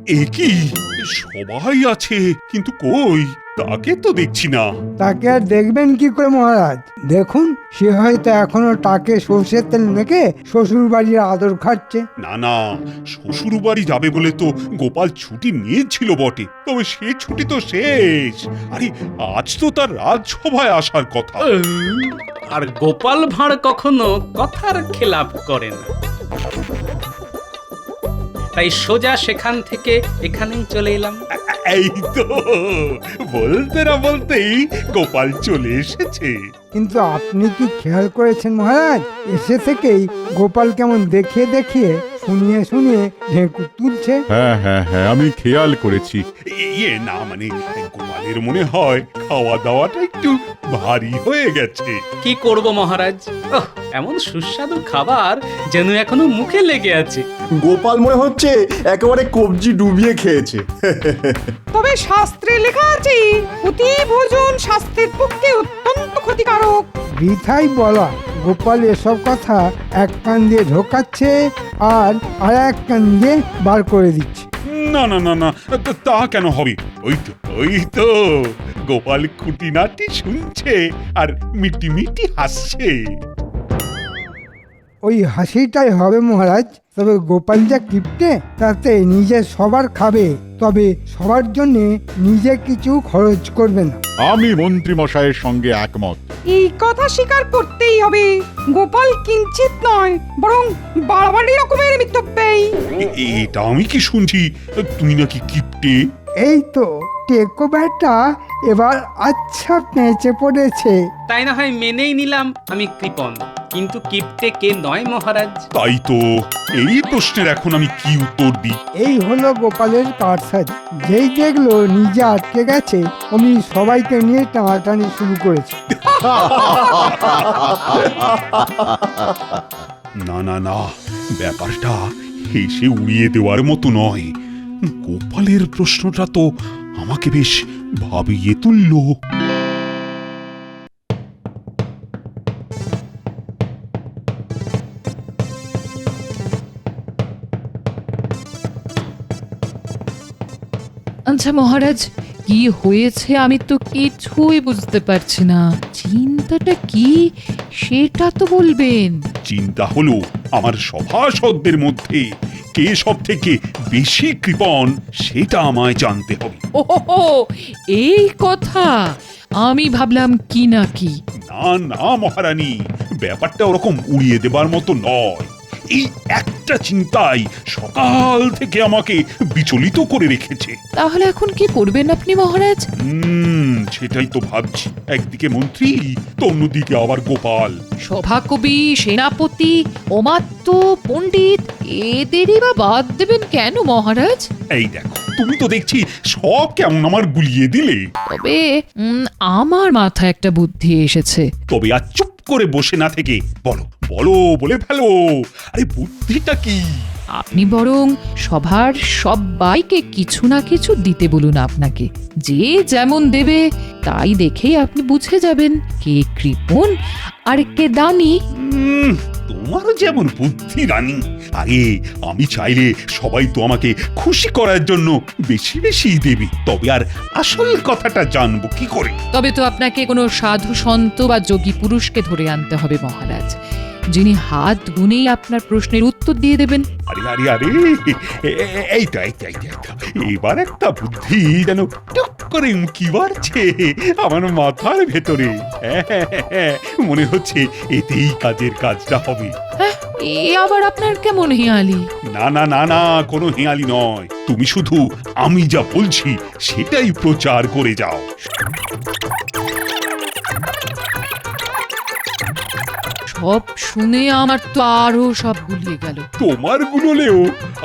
এ কি, সবাই আছে কিন্তু কই তাকে তো দেখছি না। তাকে আর দেখবেন কি করে মহারাজ? দেখুন, সে হয়তো এখনো তাকে সর্ষের তেল মেখে শ্বশুর বাড়ির আদর খাচ্ছে। না না, শ্বশুর বাড়ি যাবে বলে তো গোপাল ছুটি নিয়েছিল বটে, তবে সে ছুটি তো শেষ। আরে আজ তো তার রাজসভায় আসার কথা। আর গোপাল ভাঁড় কখনো কথার খেলাপ করে না, তাই সোজা সেখান থেকে এখানেই চলে এলাম। এই তো, বলতে না বলতেই গোপাল চলে এসেছে। কিন্তু আপনি কি খেয়াল করেছেন মহারাজ, এসে থেকেই গোপাল কেমন দেখিয়ে দেখিয়ে শুনিয়ে শুনিয়ে ঢেঁকুর তুলছে? হ্যাঁ হ্যাঁ হ্যাঁ, আমি খেয়াল করেছি। ইয়ে না মানে, গোপালের মনে হয় খাওয়া দাওয়াটা একটু ভারী হয়ে গেছে। কি করব মহারাজ, এমন সুস্বাদু খাবার যেন এখনো মুখে লেগে আছে। গোপাল মনে হচ্ছে একেবারে কবজি ডুবিয়ে খেয়েছে। তবে শাস্ত্রে লেখা আছে অতি ভোজন স্বাস্থ্যের পক্ষে অত্যন্ত ক্ষতিকারক। বৃথাই বলা, গোপাল এসব কথা এক কান দিয়ে ঢোকাচ্ছে আর এক কান দিয়ে বার করে দিচ্ছে। না না না না, তা কেন হবে? ওই তো গোপাল খুঁটিনাটি শুনছে আর মিটি মিটি হাসছে। ওই হাসিটাই হবে মহারাজ। তবে গোপাল যা কিপটে, তাতে নিজে সবার খাবে, তবে সবার জন্য নিজে কিছু খরচ করবে না। আমি মন্ত্রী মশাইয়ের সঙ্গে একমত। এই কথা স্বীকার করতেই হবে, গোপাল কিঞ্চিত নয় বরং বাড়াবাড়ি রকমের মিতব্যয়ী। এটা আমি কি শুনছি, তুমি নাকি কিপটে? এই তো টেকো ব্যাটা এবার আচ্ছা পেঁচে পড়েছে। তাই না হয় মেনেই নিলাম আমি কৃপণ, কিন্তু কিপটে কে নয় মহারাজ? তাই তো, এই প্রশ্নের এখন আমি কি উত্তর দিই? এই হলো গোপালের কারসাজি। যেই দেখলো নিজে আটকে গেছে, অমনি সবাইকে নিয়ে টানাটানি শুরু করেছে। না না না, ব্যাপারটা হেসে উড়িয়ে দেওয়ার মতো নয়। গোপালের প্রশ্নটা তো আমাকে বেশ ভাবিয়ে তুললো। আচ্ছা মহারাজ, কি হয়েছে আমি তো কিছুই বুঝতে পারছি না। চিন্তাটা কি সেটা তো বলবেন। চিন্তা হলো আমার সভাসদদের মধ্যে কে সব থেকে বেশি কৃপণ সেটা আমায় জানতে হবে। ওহো, এই কথা! আমি ভাবলাম কি না কি। না না মহারানী, ব্যাপারটা ওরকম উড়িয়ে দেবার মতো নয়। এই একটা চিন্তাই সকাল থেকে আমাকে বিচলিত করে রেখেছে। তাহলে এখন কি করবেন আপনি মহারাজ? সেটাই তো ভাবছি। একদিকে মন্ত্রী তো অন্যদিকে আবার গোপাল। সভাকবি, সেনাপতি, অমাত্য, পণ্ডিত এদেরই বা বাদ দেবেন কেন মহারাজ? এই দেখো, তুমি তো দেখছি সব কেমন আমার গুলিয়ে দিলে। তবে আমার মাথায় একটা বুদ্ধি এসেছে। তবে আর চুপ করে বসে না থেকে বলো বলো, বলে ফেলো। আরে বুদ্ধিটা কি? আপনি বরং সভার সবাইকে কিছু না কিছু দিতে বলুন আপনাকে। যে যেমন দেবে তাই দেখেই আপনি বুঝে যাবেন কে কৃপণ আর কে দানি। তোমারও যেমন বুদ্ধি রানী। আরে আমি চাইলে সবাই তো আমাকে খুশি করার জন্য বেশি বেশি দেবে, তবে আর আসল কথাটা জানবো কি করে? তবে তো আপনাকে কোনো সাধু সন্ত বা যোগী পুরুষকে ধরে আনতে হবে মহারাজ, যিনি হাত গুনেই আপনার প্রশ্নের উত্তর দিয়ে দেবেন। আরে আরে আরে, এইটা এইটা এইটা, এবার একটা বুদ্ধি যেন টুক করে উঁকি মারছে আমার মাথার ভেতরে। মনে হচ্ছে এতেই কাজের কাজটা হবে। হ্যাঁ, এ আবার আপনার কেমন হেয়ালি? না না না না, কোনো হেঁয়ালি নয়। তুমি শুধু আমি যা বলছি সেটাই প্রচার করে যাও। সব শুনে আমার তো আরো সব গুলিয়ে গেল। তোমার গুলোলেও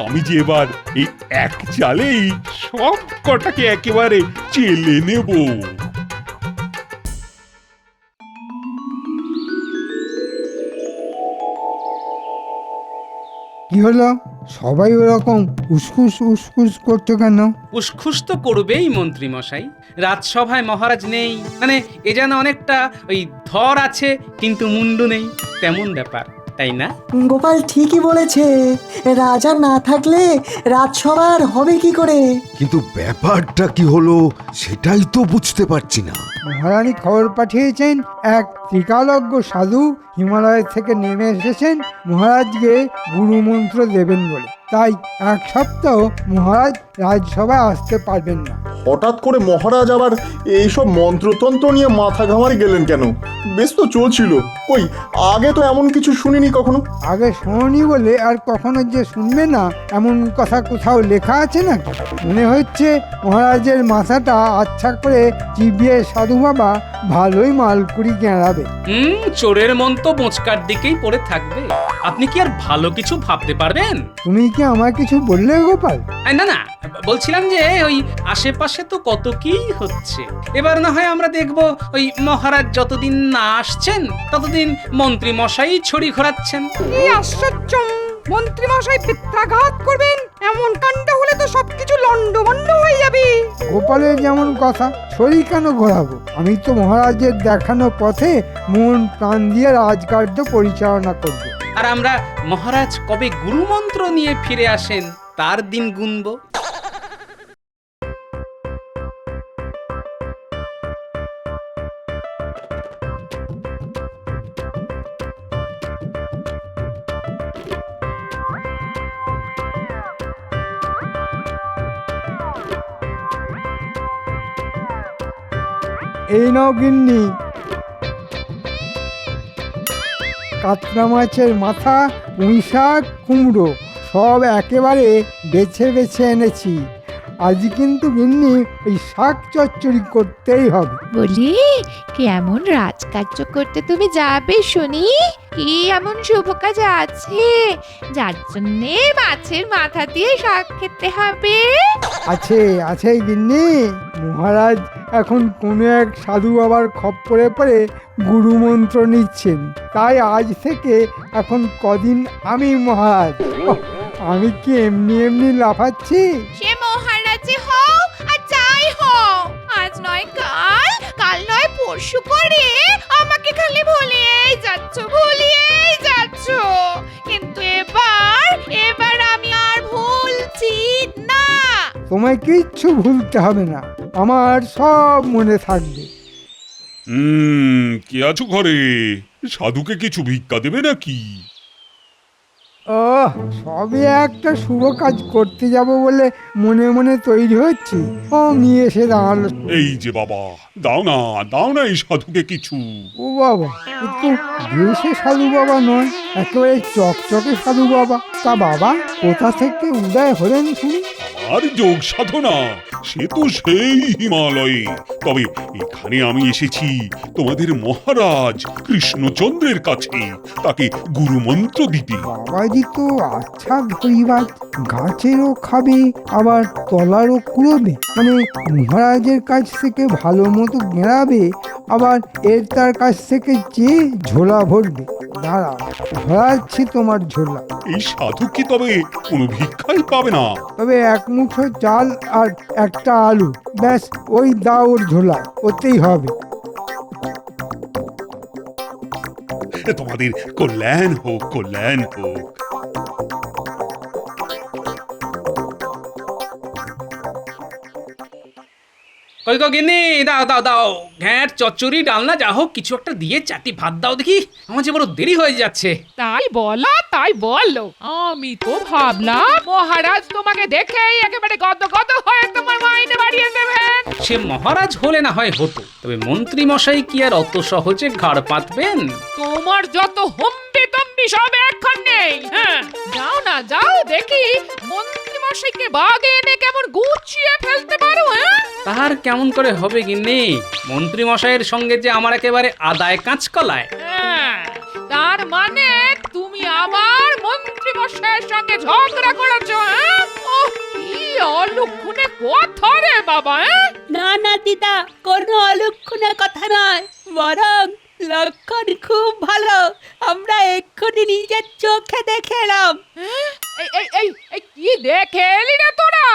আমি যে এবার এই এক চালেই সব কটাকে একেবারে চেলে নেব। কি হলো, সবাই ওরকম উসকুস উসকুস করছো কেন? উসখুস তো করবেই মন্ত্রী মশাই। রাজসভায় মহারাজ নেই, মানে এ যেন অনেকটা ওই ধর আছে কিন্তু মুন্ডু নেই তেমন ব্যাপার। তাই না? গোপাল ঠিকই বলেছে, রাজা না থাকলে রাজসভার হবে কি করে? কিন্তু ব্যাপারটা কি হলো সেটাই তো বুঝতে পারছি না। মহারানী খবর পাঠিয়েছেন এক ত্রিকালজ্ঞ সাধু হিমালয় থেকে নেমে এসেছেন মহারাজকে গুরুমন্ত্র দেবেন বলে। তাই এক সপ্তাহ মহারাজ রাজসভায় আসতে পারবেন না। হঠাৎ করে মহারাজ আবার এইসব মন্ত্রতন্ত্র নিয়ে মাথা ঘামারি গেলেন কেন? বেশ তো চলছিল। কই, আগে তো এমন কিছু শুনিনি কখনো। আগে শোনি বলে আর কখনো যে শুনবে না এমন কথা কোথাও লেখা আছে নাকি? মনে হচ্ছে মহারাজের মাথাটা আচ্ছা করে চিবিয়ে সাধু বাবা ভালোই মালকুড়ি গেঁড়াবে। চোরের মন তো বোঁচকার দিকেই পড়ে থাকবে। আপনি কি আর ভালো কিছু ভাবতে পারবেন? তুমি কি আমায় কিছু বললে গোপাল? না না, বলছিলাম যে ওই আশেপাশে তো কত কি হচ্ছে। এবার না হয় আমরা দেখব ওই মহারাজ যতদিন না আসছেন ততদিন মন্ত্রী মশাই ছড়ি ঘোরাচ্ছেন। কি আশ্চর্য! মন্ত্রী মশাই পিত্রাঘাত করবেন, এমন কাণ্ড হলে তো সবকিছু লন্ডভন্ড হয়ে যাবে। গোপালের যেমন কথা, শরীর কেন ঘোরাবো? আমি তো মহারাজের দেখানো পথে মন প্রাণ দিয়ে রাজকার্য পরিচালনা করব। আর আমরা মহারাজ কবে গুরুমন্ত্র নিয়ে ফিরে আসেন তার দিন গুনবো। এই নাও গিন্নি, কাতলা মাছের মাথা, পুঁই শাক, কুমড়ো সব একেবারে বেছে বেছে এনেছি। আজ কিন্তু গিন্নি ওই শাক চচ্চড়ি করতেই হবে। বলি, কেমন রাজকার্য করতে তুমি যাবে শুনি? কি এমন শুভ কাজ আছে যার জন্যে মাছের মাথা দিয়ে শাক খেতে হবে? আছে আছে গিন্নি, মহারাজ এখন কোনো এক সাধু বাবার খপ্পরে পড়ে গুরুমন্ত্র নিচ্ছেন। তাই আজ থেকে এখন কদিন আমি মহারাজ। ওহ, আমি কি এমনি এমনি লাফাচ্ছি? সে মহারাজে হও আর যাই হও, আজ নয় কাল, কাল নয় পরশু করে আমাকে খালি ভুলিয়েই যাচ্ছ। কিন্তু এবার আমি আর ভুলছি না। তোমায় কিচ্ছু ভুলতে হবে না, আমার সব মনে থাকবে। কে আছো ঘরে? সাধুকে কিছু ভিক্ষা দেবে নাকি? সবে একটা শুভ কাজ করতে যাব বলে মনে মনে তৈরি হচ্ছি, নিয়ে এসে দাঁড়ালো। এই যে বাবা, দাও না এই সাধুকে কিছু। ও বাবা, একটু দেশে সাধু বাবা নয়, একেবারে চকচকে সাধু বাবা। তা বাবা কোথা থেকে উদয় হলেন শুনি? আর যোগ সাধনা সে তো সেই হিমালয়ে। তবে এখানে আমি এসেছি তোমাদের মহারাজ কৃষ্ণচন্দ্রের কাছে, তাকে গুরুমন্ত্র দিতে। বাবাজি তো আচ্ছা ধরিবাজ, গাছেরও খাবে আবার তলারও কুড়োবে, মানে মহারাজের কাছ থেকে ভালো মতো গেঁড়াবে, আবার তার কাছ থেকে চেয়ে ঝোলা ভরবে। দাঁড়া, ধরাচ্ছি তোমার ঝোলা। এই সাধু কি তবে কোনো ভিক্ষাই পাবে না? তবে এক মুঠো চাল আর একটা আলু, ব্যাস ওই দাও ওর ঝোলা, ওতেই হবে। তোমাদের কল্যাণ হোক। কই গো গিন্নি, দাও ঘ্যাঁট চচ্চড়ি ডালনা যা হোক কিছু একটা দিয়ে চারটি ভাত দাও দেখি, আমার যে বড় দেরি হয়ে যাচ্ছে। তাই বলো, আমি তো ভাবলাম মহারাজ তোমাকে দেখেই একেবারে গদ হয়ে তোমার মাইনে বাড়িয়ে দেবেন। সে মহারাজ হলে না হয় হতো, তবে মন্ত্রী মশাই কি আর অত সহজে ঘাড় পাতবেন? তোমার যত হম্বি তম্বি সব এখন নেই। হ্যাঁ, যাও দেখি মন্ত্রী মশাইকে বাগে এনে কেমন গুছিয়ে ফেলতে পারো। তার কেমন করে হবে গিন্নি? মন্ত্রী মশাইয়ের সঙ্গে যে আমার একেবারে আদায় কাঁচকলায়। তার মানে তুমি আবার মন্ত্রী মশাইয়ের সঙ্গে ঝগড়া করেছো? কি অলক্ষণে কথা রে বাবা। না দিদা, কোনো অলক্ষণের কথা নয়, বরং লক্ষণ খুব ভালো। আমরা এক্ষুনি নিজের চোখে দেখে এলাম। এই কি দেখে এলি রে তোরা?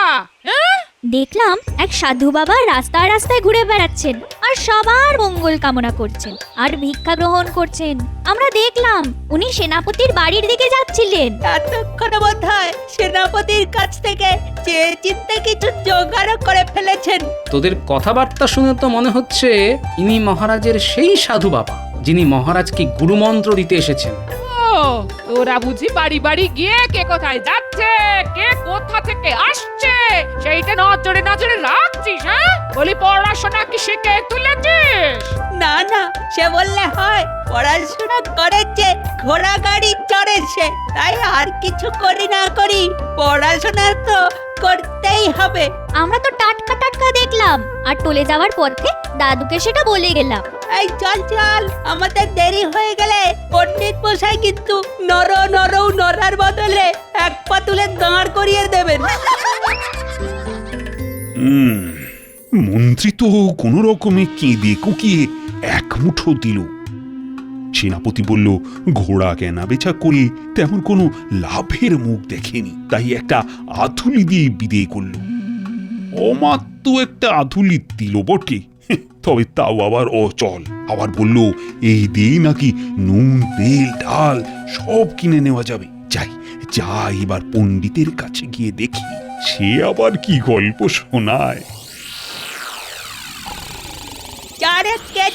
দেখলাম এক সাধু বাবা রাস্তায় রাস্তায় ঘুরে বেড়াচ্ছেন আর সবার মঙ্গল কামনা করছেন আর ভিক্ষা গ্রহণ করছেন। আমরা দেখলাম উনি সেনাপতির বাড়ির দিকে যাচ্ছিলেন। এতক্ষণে বোধ হয় সেনাপতির কাছ থেকে যে চিন্তা কিছু জোগাড় করে ফেলেছেন। তোদের কথাবার্তা শুনে তো মনে হচ্ছে ইনি মহারাজের সেই সাধু বাবা যিনি মহারাজকে গুরুমন্ত্র দিতে এসেছেন। তোরা বুঝি বাড়ি বাড়ি গিয়ে কে কোথায় যাচ্ছে, কে কোথা থেকে আসছে সেইটা নজরে নজরে রাখছিস? হ্যাঁ, বলি পড়াশোনা কি শিখে তুলেছিস? না না, সে বললে হয়। পড়াশোনা করেছে, ঘোড়া গাড়ি চড়েছে, তাই আর কিছু করি না করি পড়াশোনা তো করতেই হবে। আমরা তো টাটকা টাটকা দেখলাম আর টলে যাওয়ার পথে দাদুকে সেটা বলে গেলাম। এই চল চল, আমাদের দেরি হয়ে গেলে পণ্ডিত মশাই কিন্তু নড়ার বদলে এক পা তুলে দাঁড় করিয়ে দেবেন। মন্ত্রী তো কোনো রকমে কেঁদে কুকিয়ে এক মুঠো দিল। সেনাপতি বলল, ঘোড়া কেনা বেচা করে তেমন কোনো লাভের মুখ দেখেনি, তাই একটা আধুলি দিয়ে বিদেয় করল। অমাত্য একটা আধুলি দিল বটে, তবে তাও আবার অচল। আবার বলল এই দিয়ে নাকি নুন তেল ডাল সব কিনে নেওয়া যাবে। যাই এবার পণ্ডিতের কাছে গিয়ে দেখি সে আবার কি গল্প শোনায়। চারে কে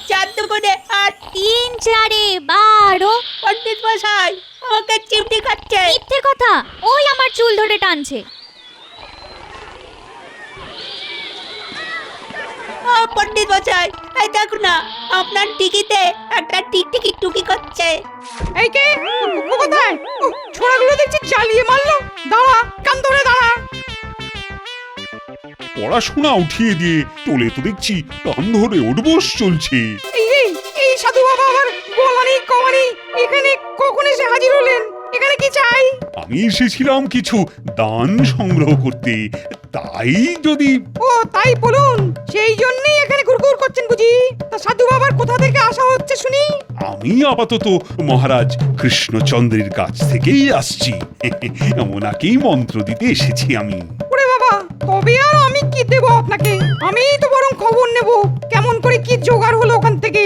চার দুগুণে 8, 3 4 12। পণ্ডিত মশাই আমাকে চিমটি খাচ্ছে। মিথ্যে কথা, ওই আমার চুল ধরে টানছে। পণ্ডিত মশাই, এই দেখুন না, আপনার টিকিতে একটা টিকটিকি টুকি করছে। এই কে কোথায়? ছোড়াগুলো দেখছি চালিয়ে মারলো। দাঁড়া, কান ধরে দাঁড়া। পড়াশোনা উঠিয়ে দিয়ে তোলে তো দেখছি কান ধরে উঠবোস চলছে। এই সাধু বাবা আবার বলানি কমানি এখানে কখন এসে হাজির হলেন? এখানে কি চাই? আমি এসেছিলাম কিছু দান সংগ্রহ করতে, তাই যদি। ও তাই বলুন, সেই জন্যই এখানে ঘুরঘুর করছেন বুঝি? তা সাধু বাবার কোথা থেকে আসা হচ্ছে শুনি? আমি আপাতত মহারাজ কৃষ্ণচন্দ্রের কাছ থেকেই আসছি। ওনাকেই মন্ত্র দিতে এসেছি আমি। ওরে বাবা, তবে আর আমি কি দেব আপনাকে? আমিই তো বরং খবর নেব কেমন করে কি জোগাড় হলো ওখান থেকে।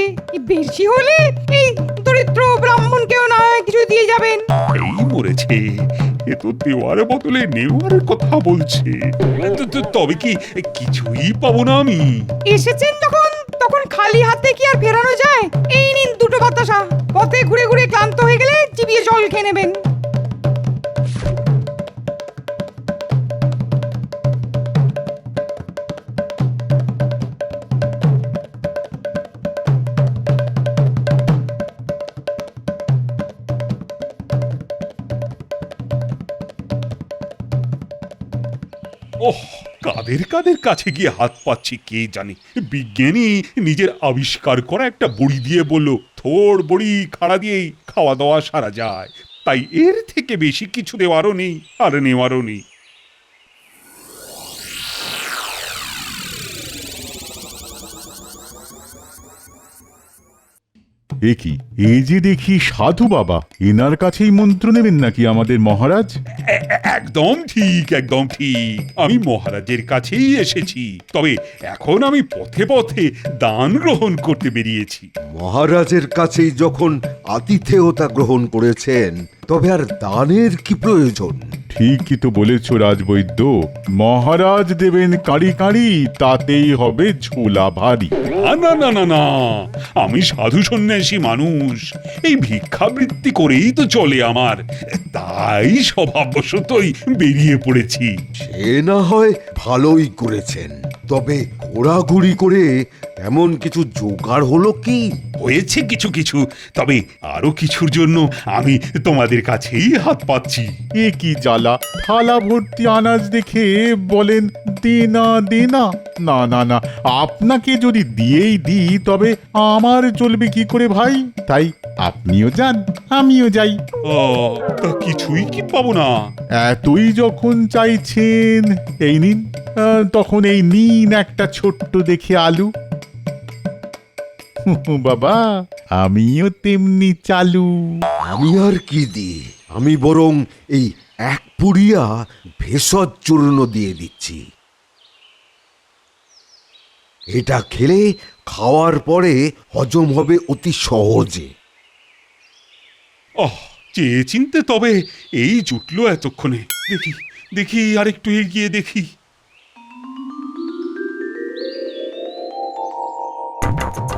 বেশি হলে এই দরিদ্র ব্রাহ্মণকেও না কিছু দিয়ে যাবেন। এই মরেছে, এ তো দেওয়ার বদলে নেওয়ার কথা বলছে। তবে কি কিছুই পাবো না আমি? এসেছেন তখন খালি হাতে কি আর ফেরানো যায়? এই নিন 2টো বাতাসা, পথে ঘুরে ঘুরে ক্লান্ত হয়ে গেলে চিবিয়ে জল খেয়ে নেবেন। ওহ, কাদের কাছে গিয়ে হাত পাচ্ছি কে জানে। বিজ্ঞানী নিজের আবিষ্কার করা একটা বড়ি দিয়ে বলল, থোড় বড়ি খাড়া দিয়েই খাওয়া দাওয়া সারা যায়। তাই এর থেকে বেশি কিছু দেওয়ারও নেই আর নেওয়ারও নেই। এ কি, এই যে দেখি সাধু বাবা, এনার কাছেই মন্ত্র নেবেন নাকি আমাদের মহারাজ? একদম ঠিক, একদম ঠিক। আমি মহারাজের কাছেই এসেছি, তবে এখন আমি পথে পথে দান গ্রহণ করতে বেরিয়েছি। মহারাজের কাছেই যখন আতিথেয়তা গ্রহণ করেছেন, তবে আর দানের কি প্রয়োজন? ঠিকই তো বলেছ রাজবৈদ্য, মহারাজ দেবেন কাঁড়ি কাঁড়ি, তাতেই হবে ঝোলা ভারী। না না না না, আমি সাধু সন্ন্যাসী মানুষ, এই ভিক্ষাবৃত্তি করেই তো চলে আমার, তাই স্বভাববশতই বেরিয়ে পড়েছি। সে না হয় ভালোই করেছেন, তবে ঘোরাঘুরি করে এমন কিছু জোগাড় হলো কি? হয়েছে কিছু কিছু, তবে আরো কিছুর জন্য আমি তোমাদের কাছেই হাত পাচ্ছি। এ কি জ্বালা, থালা ভর্তি আনাজ দেখে বলেন দেনা দেনা। না না না, আপনাকে যদি দিয়েই দিই তবে আমার চলবে কি করে ভাই? তাই আপনিও যান, আমিও যাই। তা কিছুই কি পাবো না? এতই যখন চাইছেন এই নিন। তখন এই নিন একটা ছোট্ট দেখে আলু। বাবা, আমিও তেমনি চালু। আমি আর কি দিই, আমি বরং এই 1 পুরিয়া ভেষজ চূর্ণ দিয়ে দিচ্ছি। এটা খেলে খাওয়ার পরে হজম হবে অতি সহজে। চেয়ে চিনতে তবে এই জুটলো এতক্ষণে। দেখি দেখি আর একটু এগিয়ে দেখি।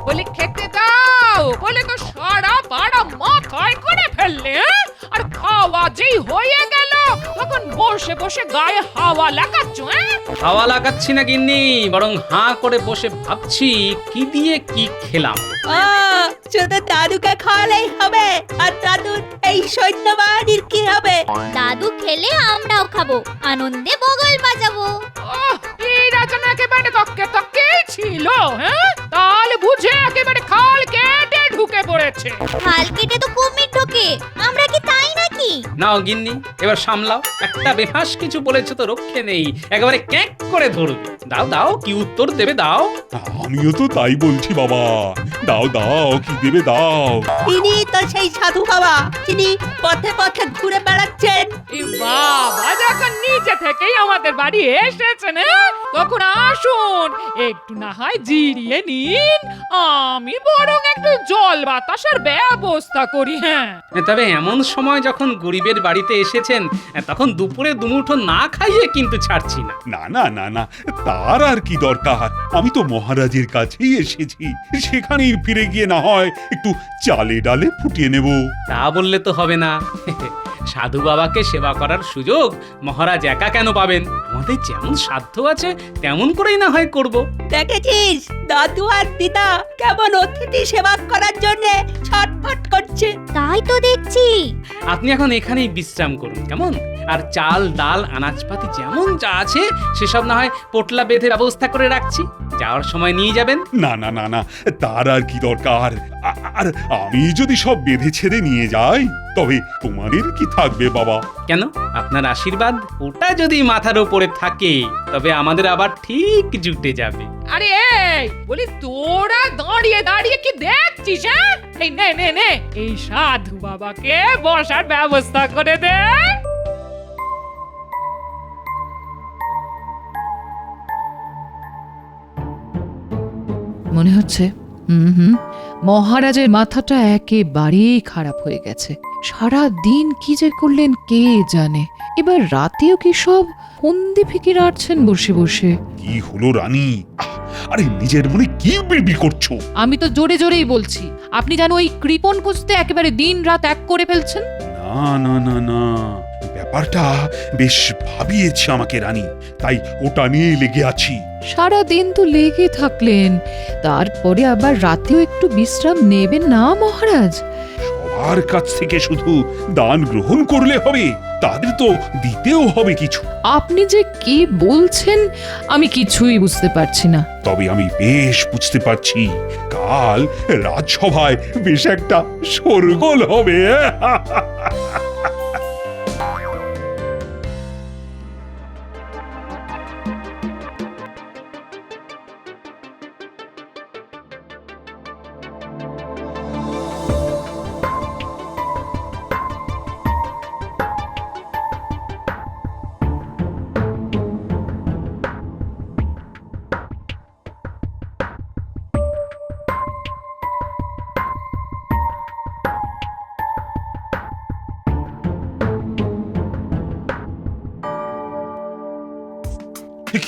বলি খেতে দাও বলে তো সারা পাড়া মাথায় করে ফেললে, হ্যাঁ? আর খাওয়া যেই হয়ে গেল তখন বসে বসে গায়ে হাওয়া লাগাচ্ছ, হ্যাঁ? হাওয়া লাগাচ্ছি না গিন্নি, বরং হাঁ করে বসে ভাবছি কি দিয়ে কি খেলাম। শুধু দাদুকে খাওয়ালেই হবে, আর দাদুর এই সৈন্যবাহিনীর কি হবে? দাদু খেলে আমরাও খাবো, আনন্দে বগল বাজাবো। এই রাজানো একেবারে তককে তককে ছিল, হ্যাঁ? তাহলে বুঝে একেবারে খাল কেটে ঢুকে পড়েছে। খাল কেটে তো কুমির ঢোকে, আমরা কি তাই নাকি? নাও গিন্নি, এবার সামলাও। একটা বেফাস কিছু বলেছে তো রক্ষে নেই, একেবারে ক্যাঁক করে ধরবে। দাও দাও, কি উত্তর দেবে দাও। আমিও তো তাই বলছি বাবা, দাও দাও, কি দেবে দাও। তিনি তো সেই সাধু বাবা, তিনি পথে পথে ঘুরে বেড়াচ্ছেন। এই বাবা যখন নিচে থেকেই আমাদের বাড়ি এসেছেন, হ্যাঁ? তখন আসুন একটু না হয় জিরিয়ে নিন, আমি বরং একটু জল বাতাসের ব্যবস্থা করি। হ্যাঁ, তবে এমন সময় যখন গরিবের বাড়িতে এসেছেন, তখন দুপুরে দুমুঠো না খাইয়ে কিন্তু ছাড়ছি না। না না না না, তার আর কি দরকার। আমি তো মহারাজের কাছেই এসেছি, সেখানেই ফিরে গিয়ে না হয় একটু চালে ডালে ফুটিয়ে নেব। তা বললে তো হবে না। সাধু বাবাকে সেবা করার সুযোগ মহারাজ একা কেন পাবেন? আমাদের যেমন সাধ্য আছে তেমন করেই না হয় করব। দেখেছিস দাদু আর দিদা কেমন অতিথি সেবা করার জন্য ছটফট করছে? তাই তো দেখছি। আপনি এখন এখানেই বিশ্রাম করুন কেমন? আর চাল ডাল আনাজপাতি যেমন যা আছে সেসব না হয় পোটলা বেঁধে ব্যবস্থা করে রাখছি, যাওয়ার সময় নিয়ে যাবেন। না না না না, তার আর কি দরকার। আর আমি যদি সব বেঁধে ছেড়ে নিয়ে যাই তবে তোমাদের কি থাকবে বাবা? কেন, আপনার আশীর্বাদ ওটা যদি মাথার উপরে থাকে তবে আমাদের আবার ঠিক জুটে যাবে। আরে এই বলি তোরা দাঁড়িয়ে দাঁড়িয়ে কি দেখছিস? হ্যাঁ, এই নে নে নে, এই সাধু বাবাকে বসার ব্যবস্থা করে দে। মনে হচ্ছে মহারাজের মাথাটা একেবারেই খারাপ হয়ে গেছে। সারা দিন কি যে করলেন কে জানে। এবার রাতেও কি সব ফন্দি ফিকির আটছেন বসে বসে। কি হলো রানী? আরে নিজের মনে কি বিড়বিড় করছো? আমি তো জোরে জোরেই বলছি, আপনি যেন ওই কৃপণ খুঁজতে একেবারে দিন রাত এক করে ফেলছেন। না না না না, ব্যাপারটা বেশ ভাবিয়েছে আমাকে রানী, তাই ওটা নিয়ে লেগে আছি। সারা দিন তো লেগে থাকলেন, তারপরে আবার রাতেও একটু বিশ্রাম নেবেন না মহারাজ? সবার কাছ থেকে শুধু দান গ্রহণ করলে হবে? তাদের তো দিতেও হবে কিছু। আপনি যে কি বলছেন আমি কিছুই বুঝতে পারছি না। তবে আমি বেশ বুঝতে পারছি, কাল রাজসভায় বেশ একটা শোরগোল হবে।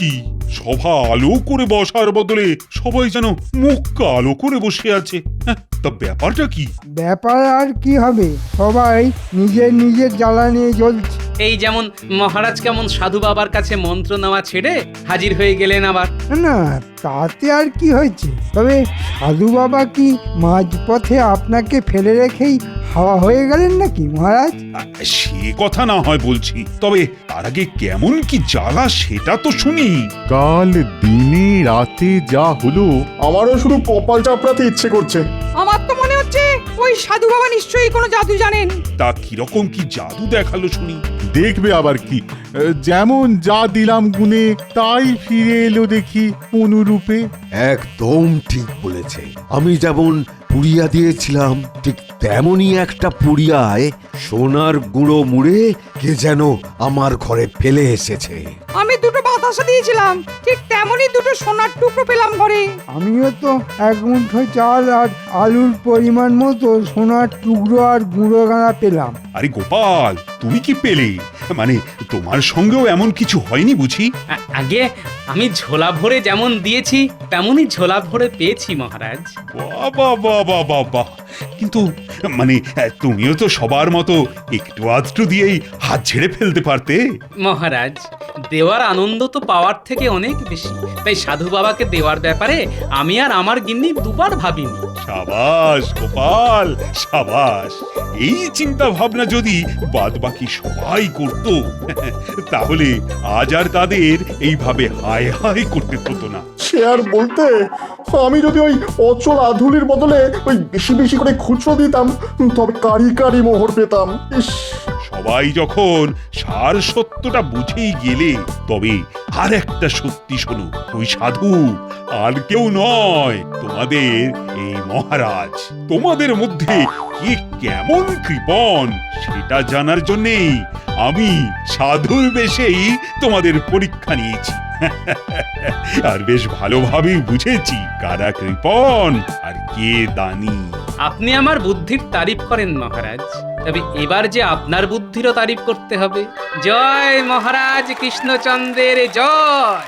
কি সভা আলো করে বসার বদলে সবাই যেন মুখ কালো করে বসে আছে। তা ব্যাপারটা কি? ব্যাপার আর কি হবে, সবাই নিজের নিজের জ্বালা নিয়ে জ্বলছে। এই যেমন মহারাজ কেমন সাধু বাবার কাছে মন্ত্র নেওয়া ছেড়ে হাজির হয়ে গেলেন আবার। না তাতে আর কি হয়েছে, তবে সাধু বাবা কি মাঝপথে আপনাকে ফেলে রেখেই হাওয়া হয়ে গেলেন নাকি মহারাজ? সে কথা না হয় বলছি, তবে তার আগে কেমন কি জ্বালা সেটা তো শুনি। কাল দিনে রাতে যা হলো, আমারও শুধু কপাল চাপড়াতে ইচ্ছে করছে। আমার তো মনে হচ্ছে ওই সাধু বাবা নিশ্চয়ই কোনো জাদু জানেন। তা কিরকম কি জাদু দেখালো শুনি? দেখবে আবার কি, যেমন যা দিলাম গুনে তাই ফিরে এলো দেখি অনুরূপে। একদম ঠিক বলেছে। আমি যেমন পুড়িয়া দিয়েছিলাম ঠিক তেমনই একটা পুড়িয়ায় সোনার গুঁড়ো মুড়ে কে যেন আমার ঘরে ফেলে এসেছে। আমি দুটো বাতাসা দিয়েছিলাম, ঠিক তেমনই দুটো সোনার টুকরো পেলাম ঘরে। আমিও তো এক মুঠো চাল আর আলুর পরিমাণ মতো সোনার টুকরো আর গুঁড়ো গাঁড়া পেলাম। আরে গোপাল, তুমি কি পেলে? মানে তোমার সঙ্গেও এমন কিছু হয়নি বুঝি? আগে আমি ঝোলা ভরে যেমন দিয়েছি তেমনই ঝোলা ভরে পেয়েছি মহারাজ। বাবা বাবা বাবা, কিন্তু মানে তুমিও তো সবার মতো একটু আধটু দিয়েই হাত ঝেড়ে ফেলতে পারতে। মহারাজ, দেওয়ার আনন্দ তো পাওয়ার থেকে অনেক বেশি, তাই সাধু বাবাকে দেওয়ার ব্যাপারে আমি আর আমার গিন্নি দুবার ভাবিনি। সাবাস গোপাল, সাবাস। এই চিন্তা ভাবনা যদি বাদবাকি সবাই করত, তাহলে আজ আর তাদের এইভাবে হায় হায় করতে হতো না। সে আর বলতে, আমি যদি ওই অচল আধুলির বদলে ওই বেশি বেশি করে খুচরো দিতাম, তবে কারি কারি মোহর পেতাম। ইস, সবাই যখন সার সত্যটা বুঝেই গেলে, তবে আর একটা সত্যি শোনো, ওই সাধু আর কেউ নয়, তোমাদের এই মহারাজ। তোমাদের মধ্যে কে কেমন কৃপণ সেটা জানার জন্যেই আমি সাধুর বেশেই তোমাদের পরীক্ষা নিয়েছি। আর বেশ ভালোভাবেই বুঝেছি কারা কৃপণ আর কে দানি। আপনি আমার বুদ্ধির তারিফ করেন মহারাজ, তবে এবার যে আপনার বুদ্ধিরও তারিফ করতে হবে। জয় মহারাজ কৃষ্ণচন্দ্রের জয়।